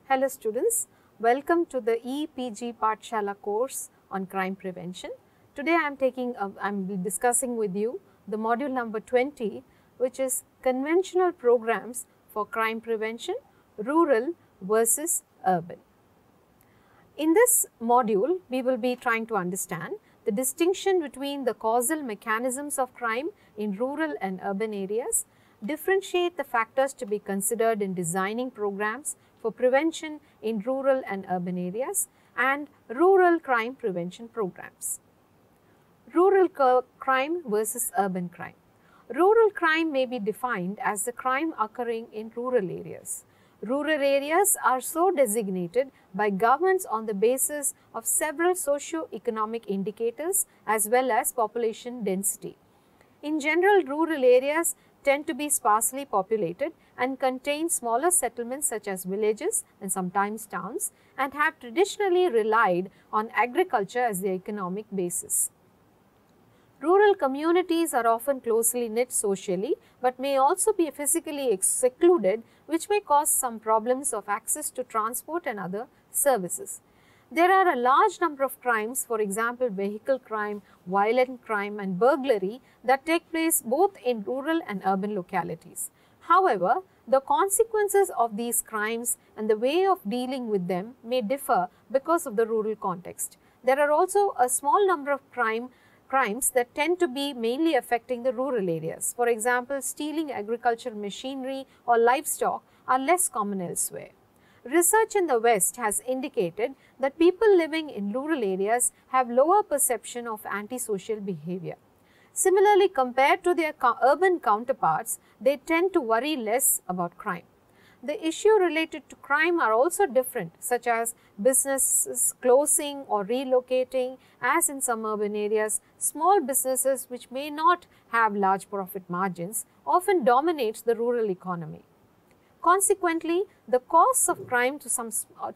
Hello students, welcome to the EPG Pathshala course on crime prevention. Today I am discussing with you the module number 20, which is conventional programs for crime prevention, rural versus urban. In this module, we will be trying to understand the distinction between the causal mechanisms of crime in rural and urban areas, differentiate the factors to be considered in designing programs for prevention in rural and urban areas, and rural crime prevention programs. Rural crime versus urban crime. Rural crime may be defined as the crime occurring in rural areas. Rural areas are so designated by governments on the basis of several socio-economic indicators as well as population density. In general, rural areas tend to be sparsely populated and contain smaller settlements such as villages and sometimes towns, and have traditionally relied on agriculture as their economic basis. Rural communities are often closely knit socially, but may also be physically secluded, which may cause some problems of access to transport and other services. There are a large number of crimes, for example, vehicle crime, violent crime and burglary, that take place both in rural and urban localities. However, the consequences of these crimes and the way of dealing with them may differ because of the rural context. There are also a small number of crimes that tend to be mainly affecting the rural areas. For example, stealing agricultural machinery or livestock are less common elsewhere. Research in the West has indicated that people living in rural areas have lower perception of antisocial behavior. Similarly, compared to their urban counterparts, they tend to worry less about crime. The issue related to crime are also different, such as businesses closing or relocating, as in some urban areas. Small businesses which may not have large profit margins often dominate the rural economy. Consequently, the costs of crime to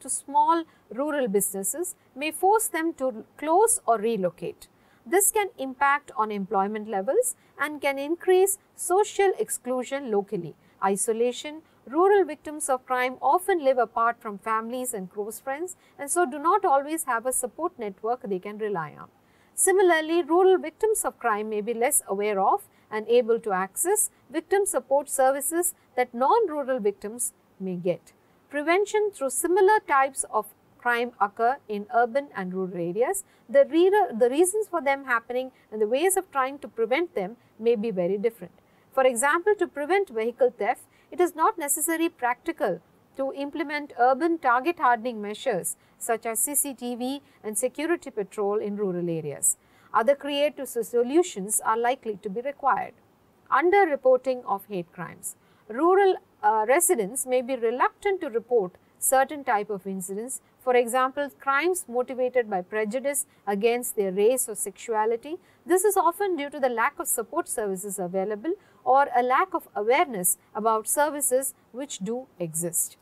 small rural businesses may force them to close or relocate. This can impact on employment levels and can increase social exclusion locally. Isolation. Rural victims of crime often live apart from families and close friends, and so do not always have a support network they can rely on. Similarly, rural victims of crime may be less aware of and able to access victim support services that non-rural victims may get. Prevention through similar types of crime occur in urban and rural areas. The reasons for them happening and the ways of trying to prevent them may be very different. For example, to prevent vehicle theft, it is not necessarily practical to implement urban target hardening measures such as CCTV and security patrol in rural areas. Other creative solutions are likely to be required. Under-reporting of hate crimes. Rural residents may be reluctant to report certain type of incidents. For example, crimes motivated by prejudice against their race or sexuality. This is often due to the lack of support services available or a lack of awareness about services which do exist.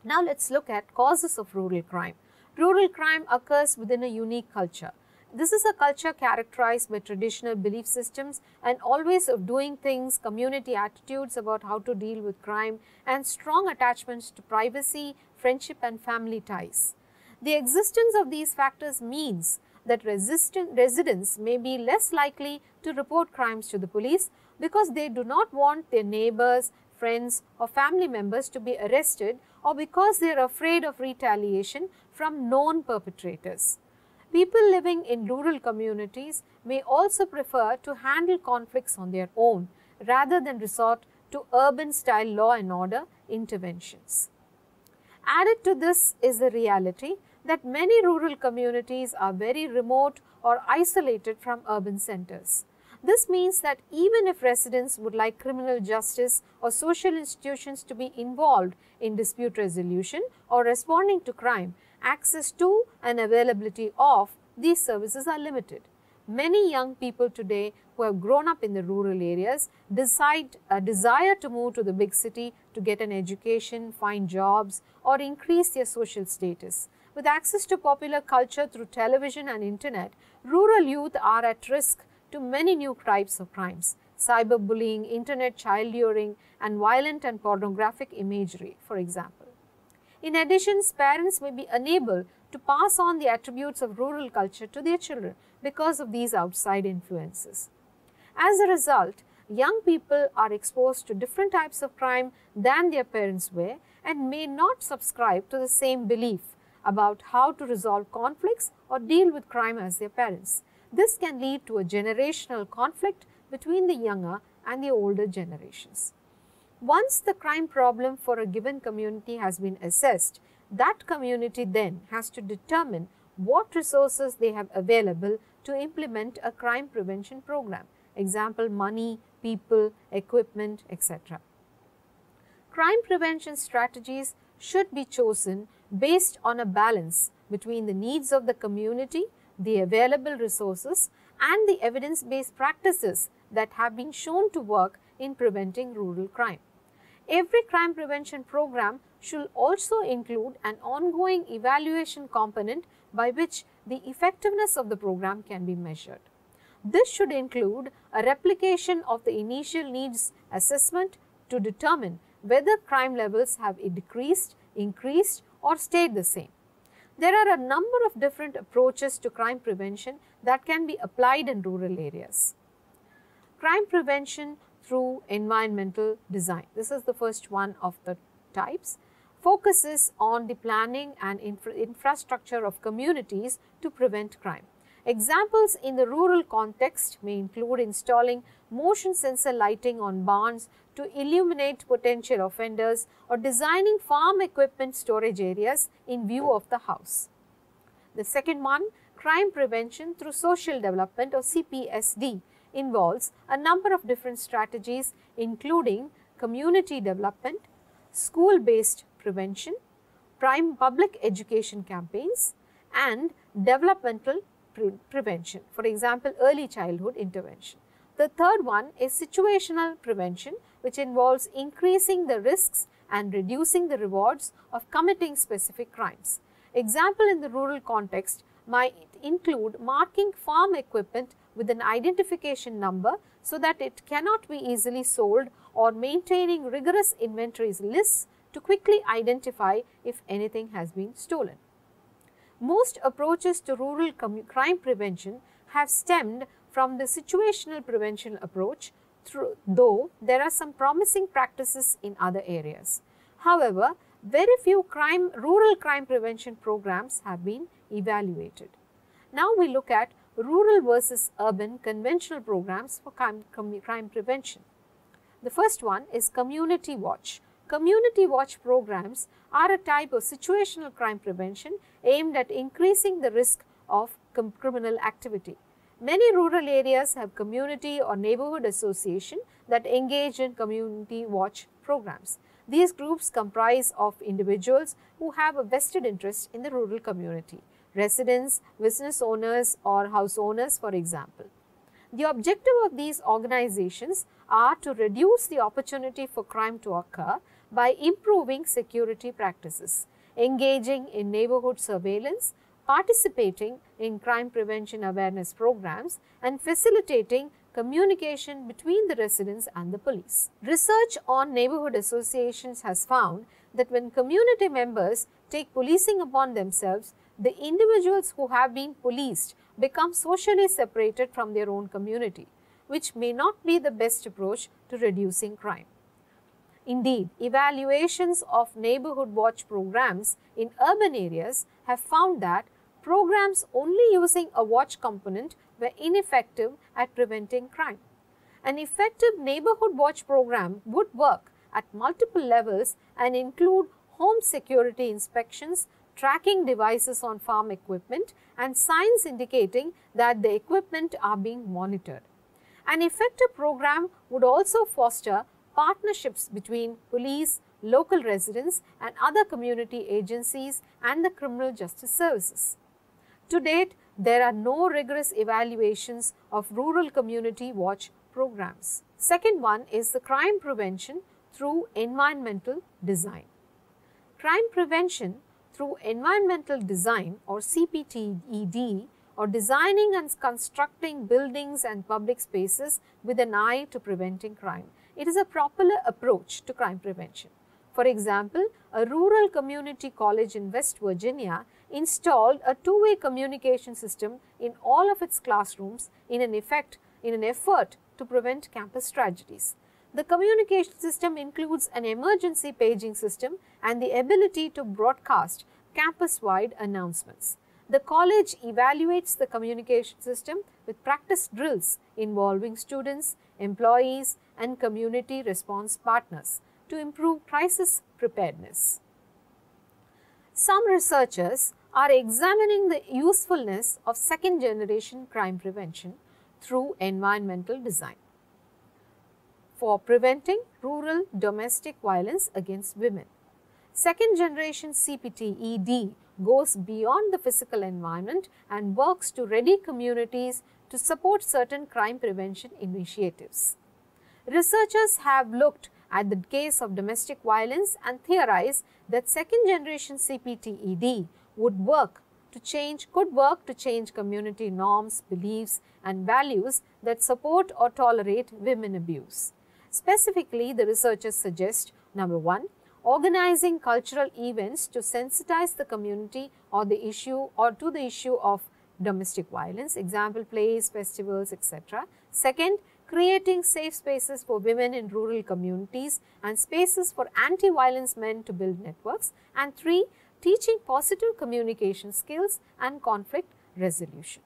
Now let's look at causes of rural crime. Rural crime occurs within a unique culture. This is a culture characterized by traditional belief systems and always of doing things, community attitudes about how to deal with crime, and strong attachments to privacy, friendship and family ties. The existence of these factors means that residents may be less likely to report crimes to the police because they do not want their neighbors, friends or family members to be arrested, or because they are afraid of retaliation from known perpetrators. People living in rural communities may also prefer to handle conflicts on their own rather than resort to urban-style law and order interventions. Added to this is the reality that many rural communities are very remote or isolated from urban centers. This means that even if residents would like criminal justice or social institutions to be involved in dispute resolution or responding to crime, access to and availability of these services are limited. Many young people today who have grown up in the rural areas desire to move to the big city to get an education, find jobs or increase their social status. With access to popular culture through television and internet, rural youth are at risk to many new types of crimes. Cyberbullying, internet child luring and violent and pornographic imagery, for example. In addition, parents may be unable to pass on the attributes of rural culture to their children because of these outside influences. As a result, young people are exposed to different types of crime than their parents were and may not subscribe to the same belief about how to resolve conflicts or deal with crime as their parents. This can lead to a generational conflict between the younger and the older generations. Once the crime problem for a given community has been assessed, that community then has to determine what resources they have available to implement a crime prevention program. Example, money, people, equipment, etc. Crime prevention strategies should be chosen based on a balance between the needs of the community, the available resources, and the evidence-based practices that have been shown to work in preventing rural crime. Every crime prevention program should also include an ongoing evaluation component by which the effectiveness of the program can be measured. This should include a replication of the initial needs assessment to determine whether crime levels have decreased, increased, or stayed the same. There are a number of different approaches to crime prevention that can be applied in rural areas. Crime prevention through environmental design. This is the first one of the types. Focuses on the planning and infrastructure of communities to prevent crime. Examples in the rural context may include installing motion sensor lighting on barns to illuminate potential offenders or designing farm equipment storage areas in view of the house. The second one, crime prevention through social development or CPSD, involves a number of different strategies including community development, school-based prevention, public education campaigns, and developmental prevention, for example, early childhood intervention. The third one is situational prevention, which involves increasing the risks and reducing the rewards of committing specific crimes. Example in the rural context might include marking farm equipment with an identification number so that it cannot be easily sold, or maintaining rigorous inventories lists to quickly identify if anything has been stolen. Most approaches to rural crime prevention have stemmed from the situational prevention approach, though there are some promising practices in other areas. However, very few rural crime prevention programs have been evaluated. Now we look at rural versus urban conventional programs for crime prevention. The first one is community watch. Community watch programs are a type of situational crime prevention aimed at increasing the risk of criminal activity. Many rural areas have community or neighborhood association that engage in community watch programs. These groups comprise of individuals who have a vested interest in the rural community, residents, business owners, or house owners, for example. The objective of these organizations are to reduce the opportunity for crime to occur by improving security practices, engaging in neighborhood surveillance, participating in crime prevention awareness programs, and facilitating communication between the residents and the police. Research on neighborhood associations has found that when community members take policing upon themselves, the individuals who have been policed become socially separated from their own community, which may not be the best approach to reducing crime. Indeed, evaluations of neighborhood watch programs in urban areas have found that programs only using a watch component were ineffective at preventing crime. An effective neighborhood watch program would work at multiple levels and include home security inspections, tracking devices on farm equipment, and signs indicating that the equipment are being monitored. An effective program would also foster partnerships between police, local residents, and other community agencies and the criminal justice services. To date, there are no rigorous evaluations of rural community watch programs. Second one is the crime prevention through environmental design. Crime prevention through environmental design, or CPTED, or designing and constructing buildings and public spaces with an eye to preventing crime. It is a popular approach to crime prevention. For example, a rural community college in West Virginia installed a two-way communication system in all of its classrooms in an effort to prevent campus tragedies. The communication system includes an emergency paging system and the ability to broadcast campus-wide announcements. The college evaluates the communication system with practice drills involving students, employees, and community response partners to improve crisis preparedness. Some researchers are examining the usefulness of second-generation crime prevention through environmental design for preventing rural domestic violence against women. Second-generation CPTED goes beyond the physical environment and works to ready communities to support certain crime prevention initiatives. Researchers have looked at the case of domestic violence and theorized that second-generation CPTED could work to change community norms, beliefs, and values that support or tolerate women abuse. Specifically, the researchers suggest, number 1, organizing cultural events to sensitize the community to the issue of domestic violence, example plays, festivals, etc. Second, creating safe spaces for women in rural communities and spaces for anti-violence men to build networks. And 3, teaching positive communication skills and conflict resolution.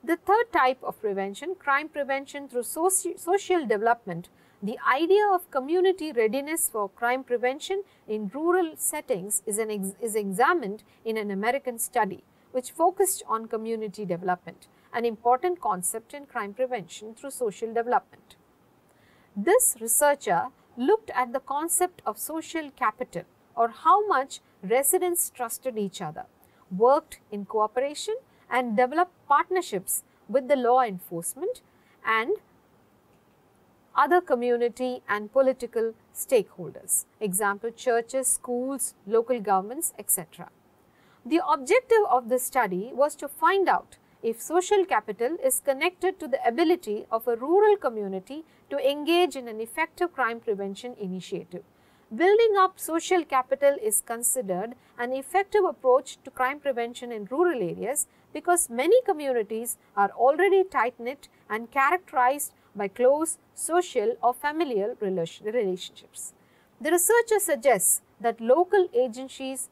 The third type of prevention, crime prevention through social development. The idea of community readiness for crime prevention in rural settings is examined in an American study which focused on community development, an important concept in crime prevention through social development. This researcher looked at the concept of social capital, or how much residents trusted each other, worked in cooperation, and developed partnerships with the law enforcement and other community and political stakeholders, example churches, schools, local governments, etc. The objective of this study was to find out if social capital is connected to the ability of a rural community to engage in an effective crime prevention initiative. Building up social capital is considered an effective approach to crime prevention in rural areas because many communities are already tight-knit and characterized by close social or familial relationships. The researcher suggests that local agencies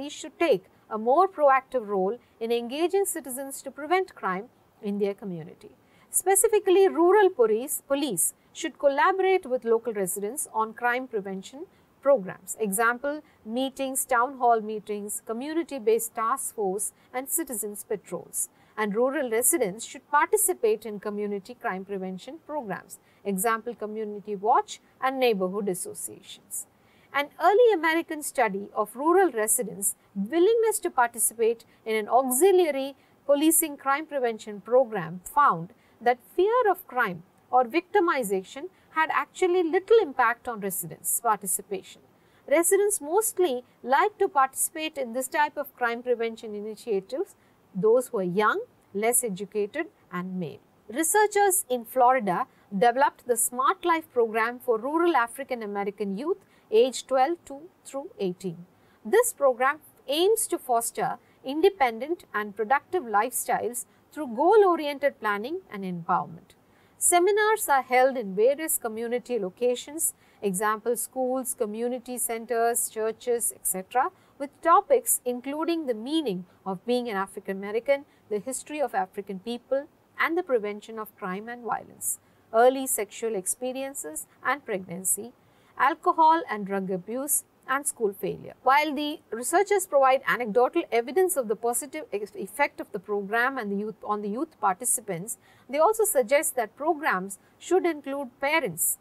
should take a more proactive role in engaging citizens to prevent crime in their community. Specifically, rural police should collaborate with local residents on crime prevention programs. Example, meetings, town hall meetings, community-based task force, and citizens patrols. And rural residents should participate in community crime prevention programs. Example, community watch and neighborhood associations. An early American study of rural residents' willingness to participate in an auxiliary policing crime prevention program found that fear of crime or victimization had actually little impact on residents' participation. Residents mostly like to participate in this type of crime prevention initiatives, those who are young, less educated, and male. Researchers in Florida developed the Smart Life program for rural African American youth aged 12 through 18. This program aims to foster independent and productive lifestyles through goal-oriented planning and empowerment. Seminars are held in various community locations, example schools, community centers, churches, etc., with topics including the meaning of being an African American, the history of African people, and the prevention of crime and violence, early sexual experiences and pregnancy, alcohol and drug abuse, and school failure. While the researchers provide anecdotal evidence of the positive effect of the program and on the youth participants, they also suggest that programs should include parents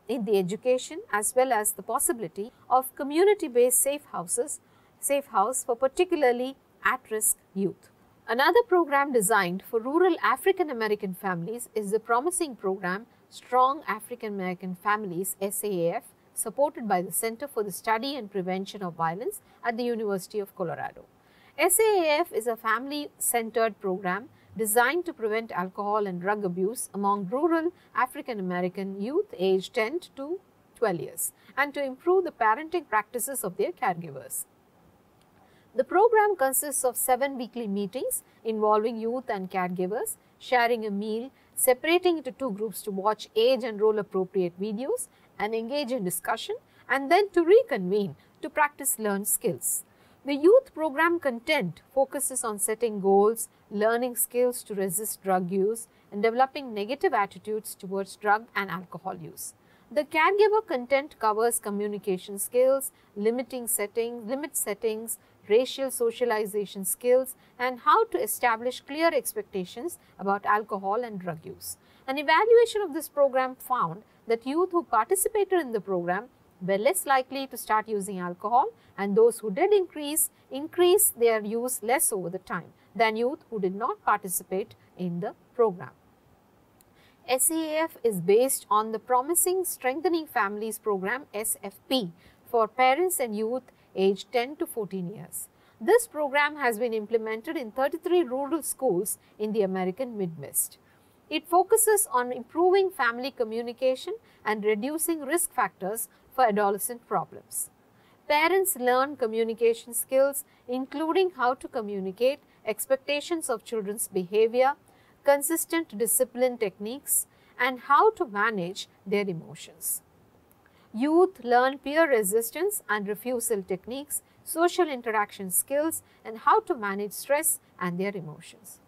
in the education as well as the possibility of community-based safe house for particularly at-risk youth. Another program designed for rural African American families is the promising program Strong African American Families SAAF, supported by the Center for the Study and Prevention of Violence at the University of Colorado. SAAF is a family-centered program designed to prevent alcohol and drug abuse among rural African American youth aged 10 to 12 years and to improve the parenting practices of their caregivers. The program consists of 7 weekly meetings involving youth and caregivers, sharing a meal, separating into 2 groups to watch age and role appropriate videos and engage in discussion, and then to reconvene to practice learned skills. The youth program content focuses on setting goals, learning skills to resist drug use, and developing negative attitudes towards drug and alcohol use. The caregiver content covers communication skills, limit settings, racial socialization skills, and how to establish clear expectations about alcohol and drug use. An evaluation of this program found that youth who participated in the program were less likely to start using alcohol, and those who did increase their use less over the time than youth who did not participate in the program. SEAF is based on the Promising Strengthening Families program SFP for parents and youth aged 10 to 14 years. This program has been implemented in 33 rural schools in the American Midwest. It focuses on improving family communication and reducing risk factors for adolescent problems. Parents learn communication skills, including how to communicate expectations of children's behavior, consistent discipline techniques, and how to manage their emotions. Youth learn peer resistance and refusal techniques, social interaction skills, and how to manage stress and their emotions.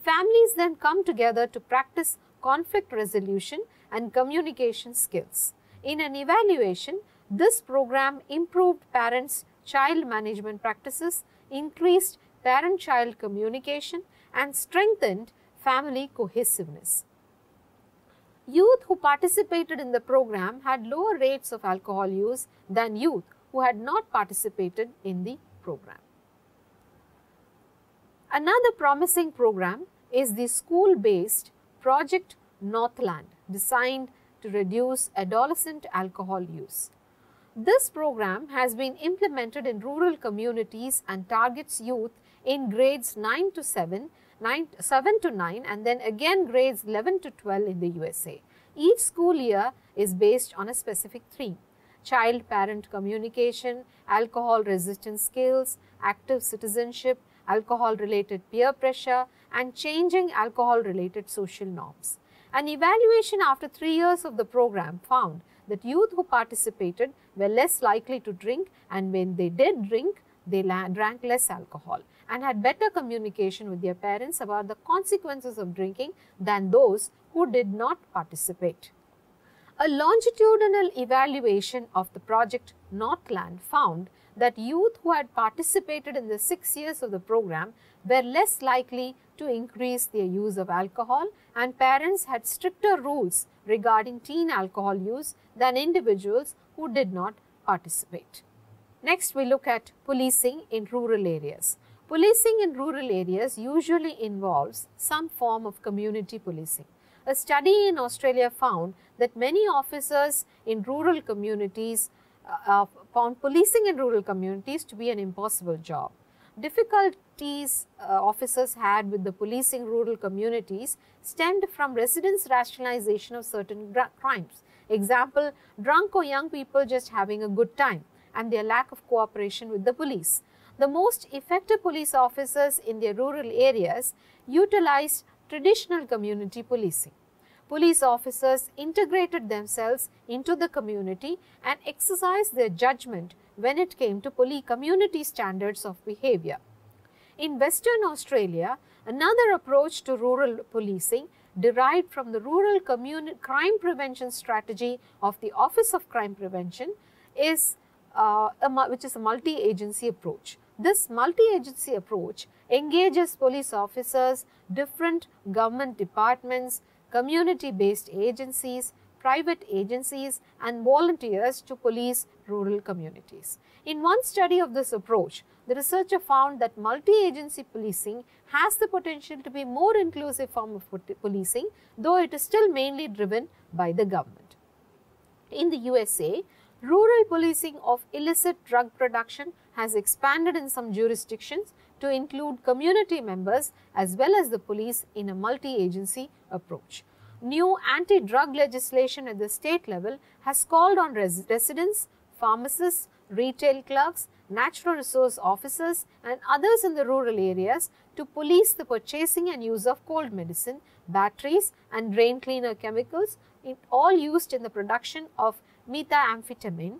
Families then come together to practice conflict resolution and communication skills. In an evaluation, this program improved parents-child management practices, increased parent-child communication, and strengthened family cohesiveness. Youth who participated in the program had lower rates of alcohol use than youth who had not participated in the program. Another promising program is the school-based Project Northland, designed to reduce adolescent alcohol use. This program has been implemented in rural communities and targets youth in grades 7 to 9 and then again grades 11 to 12 in the USA. Each school year is based on a specific theme: child-parent communication, alcohol resistance skills, active citizenship, alcohol-related peer pressure, and changing alcohol-related social norms. An evaluation after 3 years of the program found that youth who participated were less likely to drink, and when they did drink, they drank less alcohol and had better communication with their parents about the consequences of drinking than those who did not participate. A longitudinal evaluation of the Project Northland found that youth who had participated in the 6 years of the program were less likely to increase their use of alcohol, and parents had stricter rules regarding teen alcohol use than individuals who did not participate. Next, we look at policing in rural areas. Policing in rural areas usually involves some form of community policing. A study in Australia found that many officers in rural communities found policing in rural communities to be an impossible job. Difficulties officers had with the policing rural communities stemmed from residents' rationalization of certain crimes. Example, drunk or young people just having a good time, and their lack of cooperation with the police. The most effective police officers in their rural areas utilized traditional community policing. Police officers integrated themselves into the community and exercised their judgment when it came to community standards of behavior. In Western Australia, another approach to rural policing derived from the rural crime prevention strategy of the Office of Crime Prevention is which is a multi-agency approach. This multi-agency approach engages police officers, different government departments, community-based agencies, private agencies, and volunteers to police rural communities. In one study of this approach, the researcher found that multi-agency policing has the potential to be more inclusive form of policing, though it is still mainly driven by the government. In the USA, rural policing of illicit drug production has expanded in some jurisdictions to include community members as well as the police in a multi-agency approach. New anti-drug legislation at the state level has called on residents, pharmacists, retail clerks, natural resource officers and others in the rural areas to police the purchasing and use of cold medicine, batteries and drain cleaner chemicals, all used in the production of methamphetamine.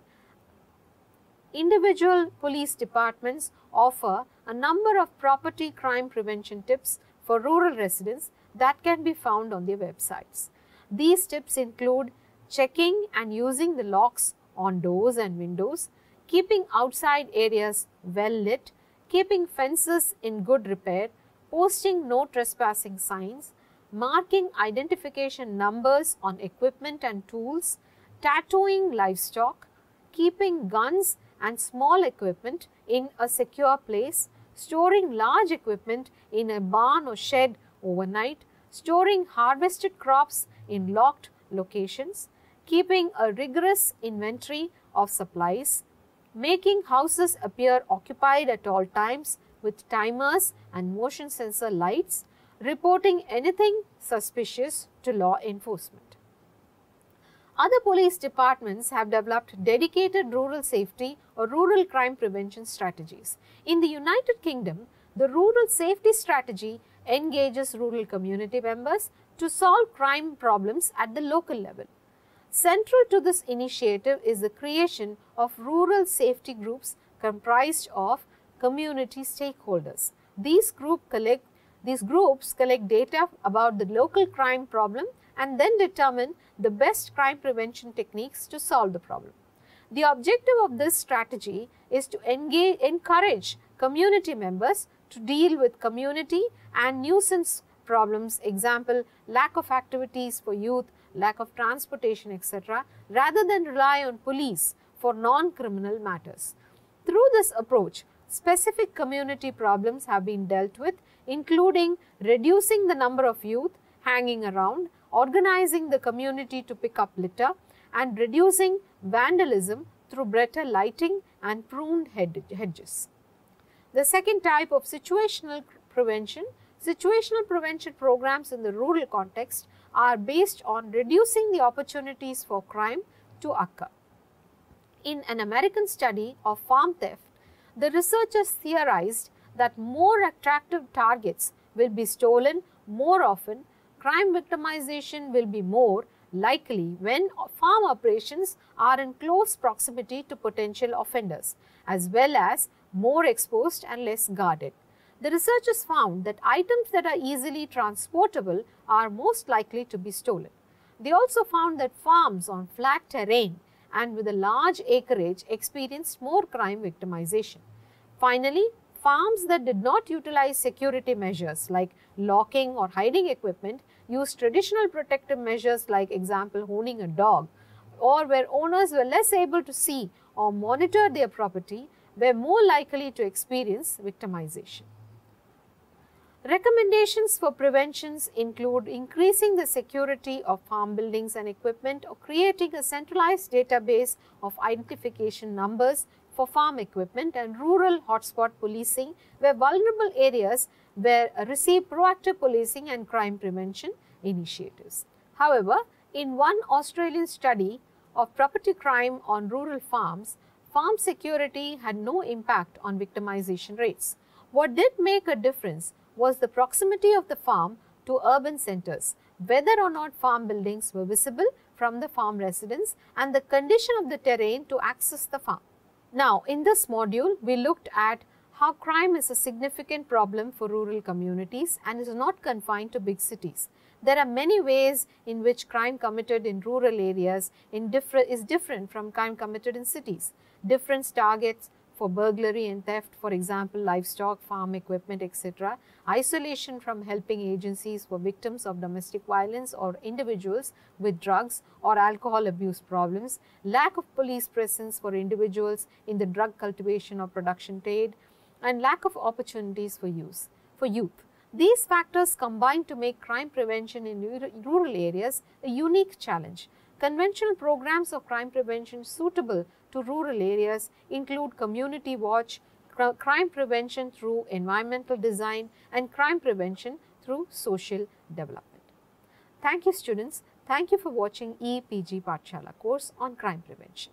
Individual police departments offer a number of property crime prevention tips for rural residents that can be found on their websites. These tips include checking and using the locks on doors and windows, keeping outside areas well lit, keeping fences in good repair, posting no trespassing signs, marking identification numbers on equipment and tools, tattooing livestock, keeping guns and small equipment in a secure place, storing large equipment in a barn or shed overnight, storing harvested crops in locked locations, keeping a rigorous inventory of supplies, making houses appear occupied at all times with timers and motion sensor lights, reporting anything suspicious to law enforcement. Other police departments have developed dedicated rural safety or rural crime prevention strategies. In the United Kingdom, the Rural Safety Strategy engages rural community members to solve crime problems at the local level. Central to this initiative is the creation of rural safety groups comprised of community stakeholders. These groups collect data about the local crime problem and then determine the best crime prevention techniques to solve the problem. The objective of this strategy is to encourage community members to deal with community and nuisance problems, example, lack of activities for youth, lack of transportation, etc., rather than rely on police for non-criminal matters. Through this approach, specific community problems have been dealt with, including reducing the number of youth hanging around, organizing the community to pick up litter, and reducing vandalism through better lighting and pruned hedges. The second type of situational prevention programs in the rural context are based on reducing the opportunities for crime to occur. In an American study of farm theft, the researchers theorized that more attractive targets will be stolen more often. Crime victimization will be more likely when farm operations are in close proximity to potential offenders, as well as more exposed and less guarded. The researchers found that items that are easily transportable are most likely to be stolen. They also found that farms on flat terrain and with a large acreage experienced more crime victimization. Finally, farms that did not utilize security measures like locking or hiding equipment used traditional protective measures like example honing a dog, or where owners were less able to see or monitor their property were more likely to experience victimization. Recommendations for preventions include increasing the security of farm buildings and equipment or creating a centralized database of identification numbers for farm equipment and rural hotspot policing where vulnerable areas receive proactive policing and crime prevention initiatives. However, in one Australian study of property crime on rural farms, farm security had no impact on victimization rates. What did make a difference was the proximity of the farm to urban centers, whether or not farm buildings were visible from the farm residents and the condition of the terrain to access the farm. Now, in this module, we looked at how crime is a significant problem for rural communities and is not confined to big cities. There are many ways in which crime committed in rural areas is different from crime committed in cities. Different targets for burglary and theft, for example, livestock, farm equipment, etc. Isolation from helping agencies for victims of domestic violence or individuals with drugs or alcohol abuse problems. Lack of police presence for individuals in the drug cultivation or production trade, and lack of opportunities for youth. These factors combine to make crime prevention in rural areas a unique challenge. Conventional programs of crime prevention suitable to rural areas include community watch, crime prevention through environmental design, and crime prevention through social development. Thank you students. Thank you for watching EPG Pathshala course on crime prevention.